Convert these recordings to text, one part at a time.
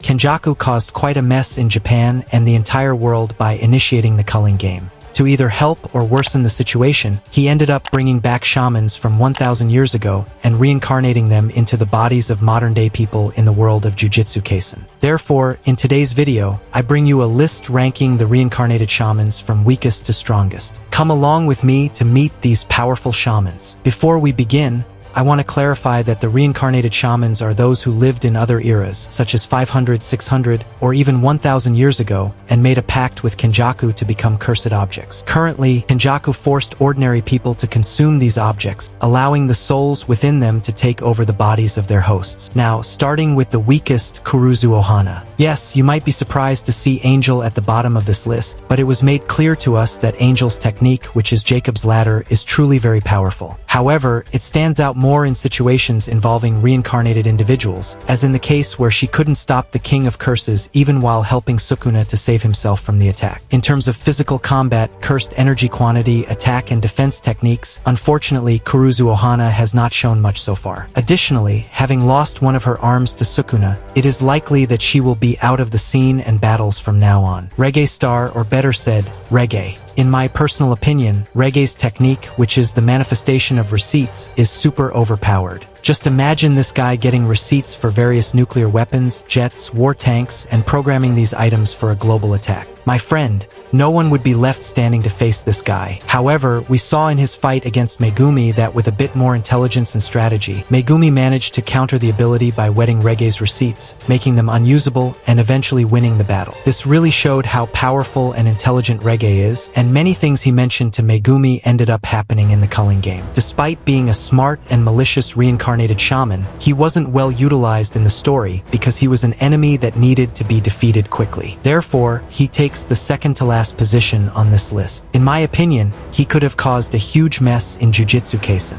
Kenjaku caused quite a mess in Japan and the entire world by initiating the culling game. To either help or worsen the situation, he ended up bringing back shamans from 1,000 years ago and reincarnating them into the bodies of modern-day people in the world of Jujutsu Kaisen. Therefore, in today's video, I bring you a list ranking the reincarnated shamans from weakest to strongest. Come along with me to meet these powerful shamans. Before we begin, I want to clarify that the reincarnated shamans are those who lived in other eras, such as 500, 600, or even 1,000 years ago, and made a pact with Kenjaku to become cursed objects. Currently, Kenjaku forced ordinary people to consume these objects, allowing the souls within them to take over the bodies of their hosts. Now, starting with the weakest, Kuruzu Ohana. Yes, you might be surprised to see Angel at the bottom of this list, but it was made clear to us that Angel's technique, which is Jacob's ladder, is truly very powerful. However, it stands out more in situations involving reincarnated individuals, as in the case where she couldn't stop the King of Curses even while helping Sukuna to save himself from the attack. In terms of physical combat, cursed energy quantity, attack and defense techniques, unfortunately Kuruzu Ohana has not shown much so far. Additionally, having lost one of her arms to Sukuna, it is likely that she will be out of the scene and battles from now on. Reggae Star, or better said, Reggae. In my personal opinion, Reggae's technique, which is the manifestation of receipts, is super overpowered. Just imagine this guy getting receipts for various nuclear weapons, jets, war tanks, and programming these items for a global attack. My friend, no one would be left standing to face this guy. However, we saw in his fight against Megumi that with a bit more intelligence and strategy, Megumi managed to counter the ability by wetting Reggae's receipts, making them unusable and eventually winning the battle. This really showed how powerful and intelligent Reggae is, and many things he mentioned to Megumi ended up happening in the culling game. Despite being a smart and malicious reincarnated shaman, he wasn't well utilized in the story because he was an enemy that needed to be defeated quickly. Therefore, he takes the second to last position on this list. In my opinion, he could have caused a huge mess in Jujutsu Kaisen.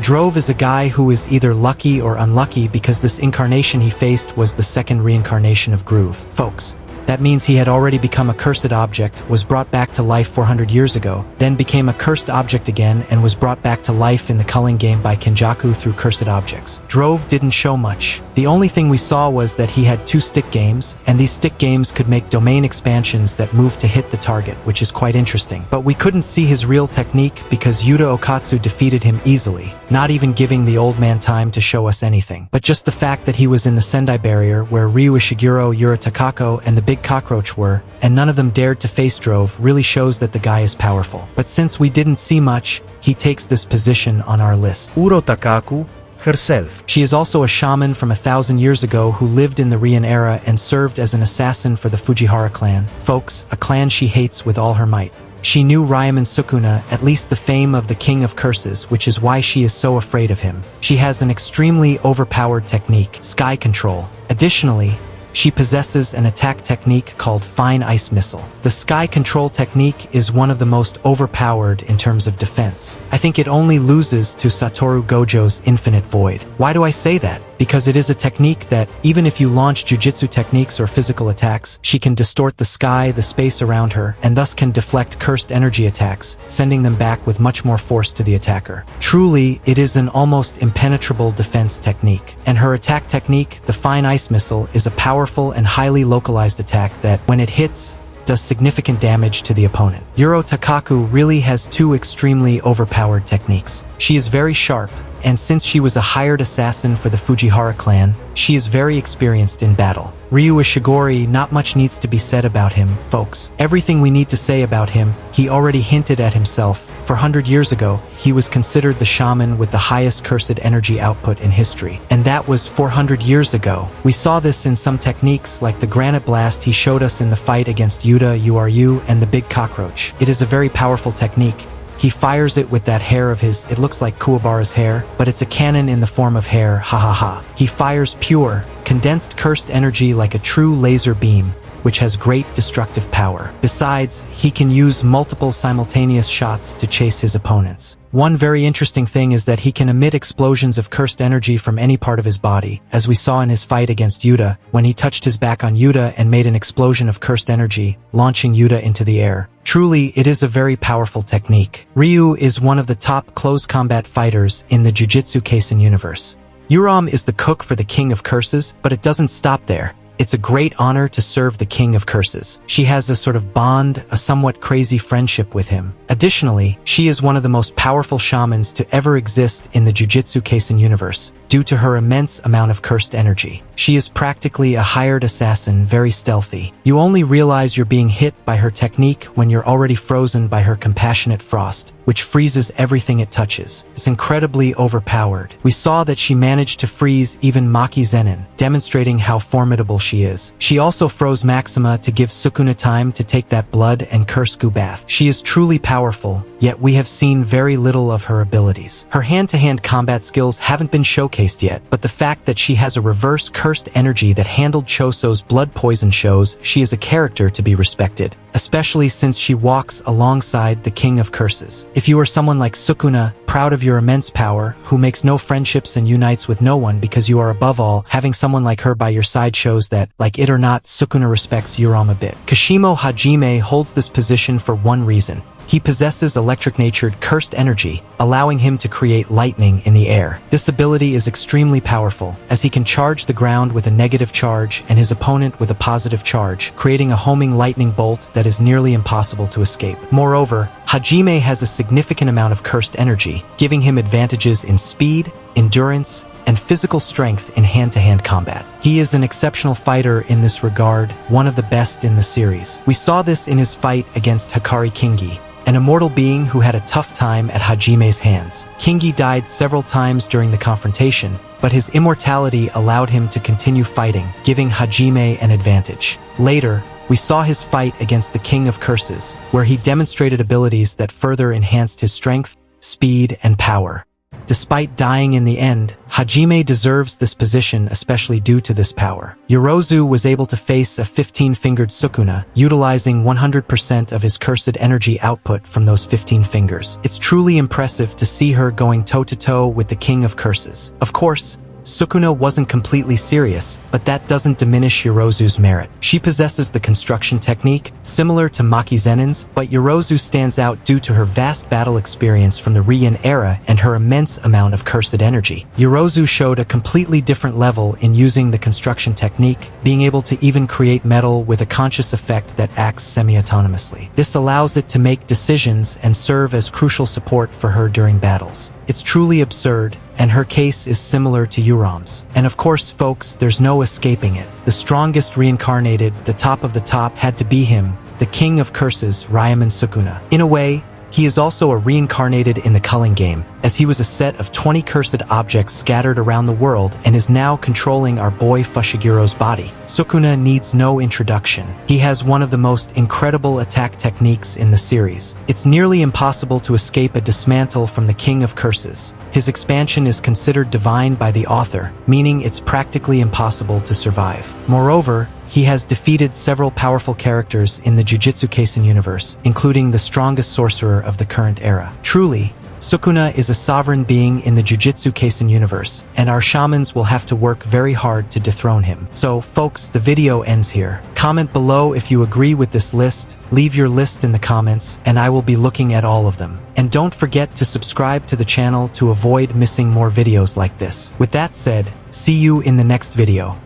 Drove is a guy who is either lucky or unlucky because this incarnation he faced was the second reincarnation of Groove. Folks, that means he had already become a cursed object, was brought back to life 400 years ago, then became a cursed object again and was brought back to life in the culling game by Kenjaku through cursed objects. Drove didn't show much. The only thing we saw was that he had 2 stick games, and these stick games could make domain expansions that moved to hit the target, which is quite interesting. But we couldn't see his real technique because Yuta Okatsu defeated him easily, not even giving the old man time to show us anything. But just the fact that he was in the Sendai barrier where Ryu Ishiguro, Yura Takako, and the Big Cockroach were, and none of them dared to face Drove, really shows that the guy is powerful. But since we didn't see much, he takes this position on our list. Uro Takaku herself. She is also a shaman from 1,000 years ago who lived in the Reian era and served as an assassin for the Fujihara clan. Folks, a clan she hates with all her might. She knew Ryaman Sukuna, at least the fame of the King of Curses, which is why she is so afraid of him. She has an extremely overpowered technique, Sky Control. Additionally, she possesses an attack technique called Fine Ice Missile. The Sky Control technique is one of the most overpowered in terms of defense. I think it only loses to Satoru Gojo's Infinite Void. Why do I say that? Because it is a technique that, even if you launch jujutsu techniques or physical attacks, she can distort the sky, the space around her, and thus can deflect cursed energy attacks, sending them back with much more force to the attacker. Truly, it is an almost impenetrable defense technique. And her attack technique, the Fine Ice Missile, is a powerful and highly localized attack that, when it hits, does significant damage to the opponent. Yuro Takaku really has 2 extremely overpowered techniques. She is very sharp, and since she was a hired assassin for the Fujihara clan, she is very experienced in battle. Ryu Ishiguro, not much needs to be said about him, folks. Everything we need to say about him, he already hinted at himself. For 100 years ago, he was considered the shaman with the highest cursed energy output in history. And that was 400 years ago. We saw this in some techniques like the Granite Blast he showed us in the fight against Yuta, Uru, and the Big Cockroach. It is a very powerful technique. He fires it with that hair of his, it looks like Kuwabara's hair, but it's a cannon in the form of hair, ha ha ha. He fires pure, condensed cursed energy like a true laser beam, which has great destructive power. Besides, he can use multiple simultaneous shots to chase his opponents. One very interesting thing is that he can emit explosions of cursed energy from any part of his body, as we saw in his fight against Yuta, when he touched his back on Yuta and made an explosion of cursed energy, launching Yuta into the air. Truly, it is a very powerful technique. Ryu is one of the top close combat fighters in the Jujutsu Kaisen universe. Uram is the cook for the King of Curses, but it doesn't stop there. It's a great honor to serve the King of Curses. She has a sort of bond, a somewhat crazy friendship with him. Additionally, she is one of the most powerful shamans to ever exist in the Jujutsu Kaisen universe, due to her immense amount of cursed energy. She is practically a hired assassin, very stealthy. You only realize you're being hit by her technique when you're already frozen by her compassionate frost, which freezes everything it touches. It's incredibly overpowered. We saw that she managed to freeze even Maki Zenin, demonstrating how formidable she is. She also froze Maxima to give Sukuna time to take that blood and curse goo bath. She is truly powerful, yet we have seen very little of her abilities. Her hand-to-hand combat skills haven't been showcased yet, but the fact that she has a reverse cursed energy that handled Choso's blood poison shows she is a character to be respected, especially since she walks alongside the King of Curses. If you are someone like Sukuna, proud of your immense power, who makes no friendships and unites with no one because you are above all, having someone like her by your side shows that, like it or not, Sukuna respects Yuram a bit. Kashimo Hajime holds this position for one reason. He possesses electric-natured cursed energy, allowing him to create lightning in the air. This ability is extremely powerful, as he can charge the ground with a negative charge and his opponent with a positive charge, creating a homing lightning bolt that is nearly impossible to escape. Moreover, Hajime has a significant amount of cursed energy, giving him advantages in speed, endurance, and physical strength in hand-to-hand combat. He is an exceptional fighter in this regard, one of the best in the series. We saw this in his fight against Hikari Kingi, an immortal being who had a tough time at Hajime's hands. Kingi died several times during the confrontation, but his immortality allowed him to continue fighting, giving Hajime an advantage. Later, we saw his fight against the King of Curses, where he demonstrated abilities that further enhanced his strength, speed, and power. Despite dying in the end, Hajime deserves this position especially due to this power. Yorozu was able to face a 15-fingered Sukuna, utilizing 100% of his cursed energy output from those 15 fingers. It's truly impressive to see her going toe-to-toe with the King of Curses. Of course, Sukuna wasn't completely serious, but that doesn't diminish Yorozu's merit. She possesses the construction technique, similar to Maki Zenin's, but Yorozu stands out due to her vast battle experience from the Reian era and her immense amount of cursed energy. Yorozu showed a completely different level in using the construction technique, being able to even create metal with a conscious effect that acts semi-autonomously. This allows it to make decisions and serve as crucial support for her during battles. It's truly absurd, and her case is similar to Yuram's. And of course, folks, there's no escaping it. The strongest reincarnated, the top of the top, had to be him, the King of Curses, Ryaman Sukuna. In a way, he is also a reincarnated in the culling game, as he was a set of 20 cursed objects scattered around the world and is now controlling our boy Fushigiro's body. Sukuna needs no introduction. He has one of the most incredible attack techniques in the series. It's nearly impossible to escape a dismantle from the King of Curses. His expansion is considered divine by the author, meaning it's practically impossible to survive. Moreover, he has defeated several powerful characters in the Jujutsu Kaisen universe, including the strongest sorcerer of the current era. Truly, Sukuna is a sovereign being in the Jujutsu Kaisen universe, and our shamans will have to work very hard to dethrone him. So, folks, the video ends here. Comment below if you agree with this list, leave your list in the comments, and I will be looking at all of them. And don't forget to subscribe to the channel to avoid missing more videos like this. With that said, see you in the next video.